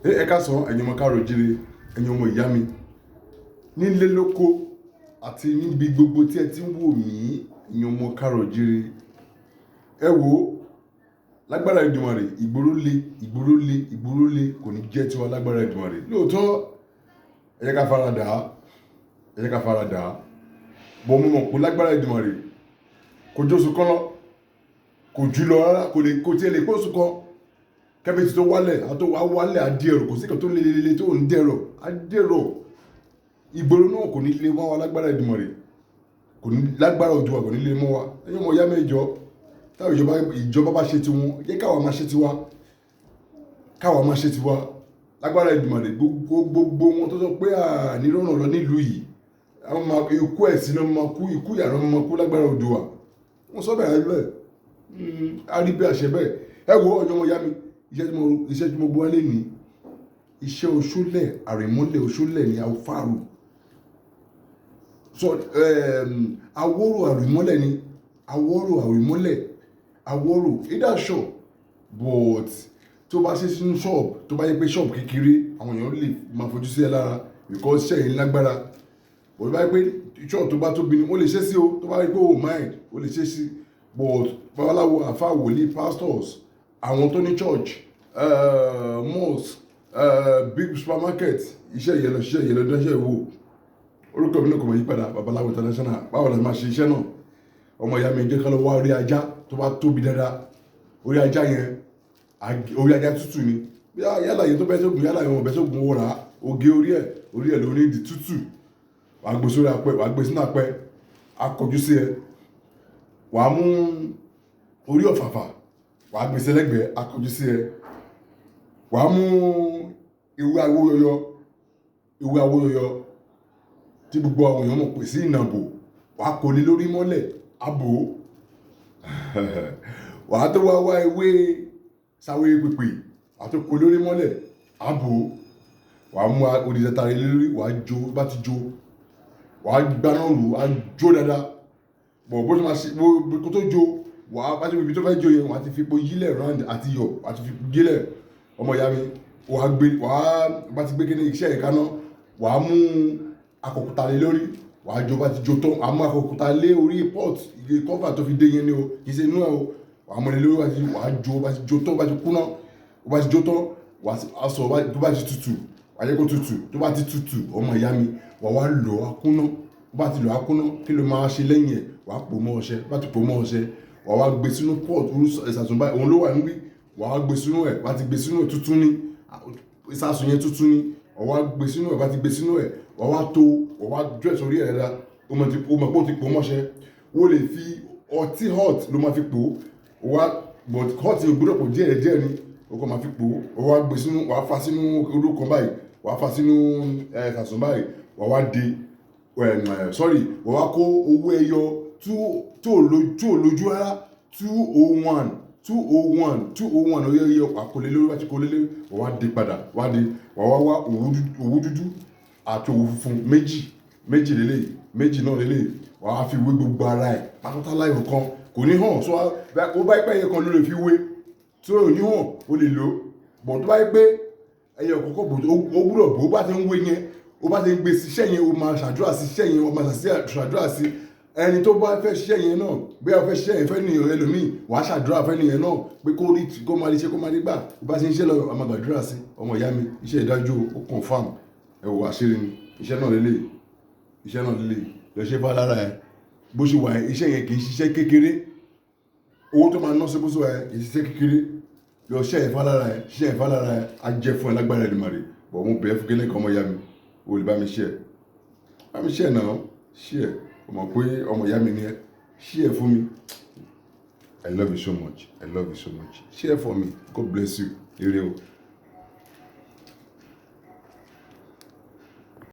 ẹ ká sọ ẹ̀yin ọmọ káàrọ̀ jíire, ẹ̀yin ọmọ ìyá mi nílé lóko àti níbi gbogbo tí ẹ ti ń wò mí, ẹ̀yin ọmọ káàrọ̀ jíire. Ẹ wò lágbára Èdùmàrè, ìgboro lé kò ní jẹ́ tiwa lágbára Èdùmàrè. Lóòótọ́ ẹ jẹ́ ká faradà á, bọ́ mo mọ̀ pé lágbára Èdùmàrè kò jóṣù kan lọ, kò jù lọ rárá, kò tiẹ̀ lè pósù kan kẹ́bí tó wálẹ̀ adẹ́rọ̀, kò sí kan tó lé tó ń dẹ̀rọ̀ adẹ́rọ̀. Ìgboro náà kò ní lè mọ́ wa lágbára Èdùmàrè, kò ní lágbára Òdùwà, kò ní lè mọ́ wa. Ẹ̀yin ọmọ ìyá mẹ́jọ, táwọn ìjọba bá ṣe tiwọn, jẹ́ káwa máa ṣe tiwa lágbára Èdùmàrè. Gbogbo wọn tó sọ pé nírọ̀nà lọ nílùú yìí, ikú ẹ̀sìn náà máa kú, ikú ìyàrá máa kú lágbára Òdùwà. Wọ́n sọ bẹ́ẹ̀ a rí bí àṣẹ bẹ́ẹ̀. Ẹ wo ọjọ́ ọmọ ìyá mi, iṣẹ́ tí mo gbọ́ wálé ní iṣẹ́ oṣólẹ̀, àrìnmọ́lẹ̀ oṣólẹ̀ ní Aworo. Aworo àrìnmọ́lẹ̀ ni Aworo either shop, but tó bá ṣe sínú shop, tó bá yẹ pé shop kékeré, àwọn èèyàn lè máa fojú sí ẹ lára because iṣẹ́ yìí lágbára. But tó bá yẹ pé shop tó bá tóbi ni wọ́n lè ṣe sí o, tó bá yẹ pé o mind o lè ṣe sí. But babaláwo, àfáà, wòlíì, pastors, àwọn tó ní church, mosque, big supermarket, iṣẹ́ yẹn lọ dánṣẹ́ ìwò. Orúkọ mi náà kò mọ̀ yípadà, babaláwo international. Báwo la máa ṣe iṣẹ́ náà? Ọmọ ìyá mi jẹ́ ká lọ wá orí ajá tó bá tóbi dáadáa. Orí ajá yẹn, orí ajá tútù ni. Yálà yẹn tó bẹ́ sógun, yálà yẹn wọ́n bẹ́ sógun wọ́n rà á. Oge orí ẹ̀ ló ní ìdí tútù. Wàá gbé sórí apẹ, wàá gbé sínú apẹ, á kọjú sí ẹ. Wàá mú orí ọ̀fàfà, wàá gbé sẹ́lẹ̀gbẹ́, á kọjú sí ẹ. Wàá mú ewé awóyọyọ tí gbogbo àwọn èèyàn mọ̀ pé sí ìnàbò, wàá kó lé lórí mọ́lẹ̀, àbò. Wàá tó wá ewé sáwé pèpè, wàá tó kó lórí mọ́lẹ̀, àbò. Wàá mú odidi tare lórí, wàá jó, bá ti jó, wàá gbaná lù, wàá jó dáadáa. Bó ṣe máa ṣe kó tó jó, wàá bá ṣe ibi tó fẹ́ jó yẹn, wàá ti fi epo yílẹ̀ round àti iyọ̀, wàá ti fi yílẹ̀. Ọmọ ìyá mi, wàá bá ti gbé kíní iṣẹ́ yẹn kaná, wàá mú akọ̀kùtà lé lórí, wàá jó, bá ti jó tán, wàá mú akọ̀kùtà lé orí pot, igi cover tó fi dé yẹn ni o, kì í ṣe inú ẹ o. Wàá mú lé lórí, wàá jó, bá ti jó tán, bá ti kúná, bá ti jó tán, wàá sọ tó bá ti tutù, wàá jẹ́ kó tutù, tó bá ti tutù, ọmọ ìyá mi, wàá wá lọ akúná. Bá ti lọ akúná, kí ló máa ṣe lẹ́yìn ẹ̀? Wàá pò mọ́ ọṣẹ, bá ti pò mọ́ ọṣẹ, wàá wá gbé sínú pot, ìsàsùn báyìí, òun ló wà níbí. Wàá gbé sínú ẹ̀, bá ti gbé sínú ẹ̀ tuntun ní, ìsàsùn yẹn tuntun ní, wàá gbé sínú ẹ̀, bá ti gbé sínú ẹ̀, wàá wá tó, wàá wá dress orí ẹ̀ dáadáa. O mọ̀ pé o ti pò mọ́ṣẹ. O lè fi ọtí hot ló máa fi pò, but hot yẹn gbọ́dọ̀ pò díẹ̀ ni, o kò máa fi pò. Wàá gbé sínú, wàá fa sínú irú kan báyìí, wàá fa sínú ìsàsùn báyìí, wàá wá de, wàá wá kó owó ẹyọ tí ò lójú rárá, 201 oyè ẹyọ, wàá kó lé lórí, wàá ti kó lé lórí, wàá wá de padà, wàá wá òwú dúdú àti òwú funfun méjì lélẹ̀, méjì náà lélẹ̀. Wàá fi wé gbogbo ara ẹ̀ pátápátá láì kan, kò ní hàn. So ó bá pẹ́ ẹyẹ kan ló lè fi wé, tí ó ní hàn ó lè lò. But tó bá yẹ pé ẹyẹ kọ̀ọ̀kan bò ó gbúdọ̀ bó bá ti ń wé yẹn, ó bá ti ń gbé sí iṣẹ́ yẹn, ó máa ṣàdúrà sí iṣẹ́ yẹn, ó máa ṣàdúrà sí ẹni tó bá fẹ́ ṣiṣẹ́ yẹn náà. Bí a fẹ́ ṣiṣẹ́ yẹn fẹ́ ní ẹlòmíì, wàá ṣàdúrà fẹ́ nìyẹn náà pé kó máa lè ṣe, kó máa lè gbà. Bó bá ṣe ń ṣe lọ, a máa gbàdúrà sí. Ọmọ ìyá mi, iṣẹ́ ìdájọ́ ó confirm. Ẹ wò àṣírí ni iṣẹ́ náà lélẹ̀, lọ ṣe bá lára ẹ. Bó ṣe wà iṣẹ́ yẹn kì í ṣiṣẹ́ kékeré. Owó tó máa ná sí bó ṣe wà kì í ṣiṣẹ́ kékeré. Lọ ṣiṣẹ́ yẹn fálára ẹ, á jẹ́ fún ẹ lágbára Èdùmàrè. Bọ̀ mo bẹ̀ẹ́ fún kílẹ̀ kan ọmọ ìyá mi, o lè bá mi share náà, share. O mọ̀ pé ọmọ ìyá mi ni ẹ, share fún mi. I love you so much. Share for me. God bless you. Ire o.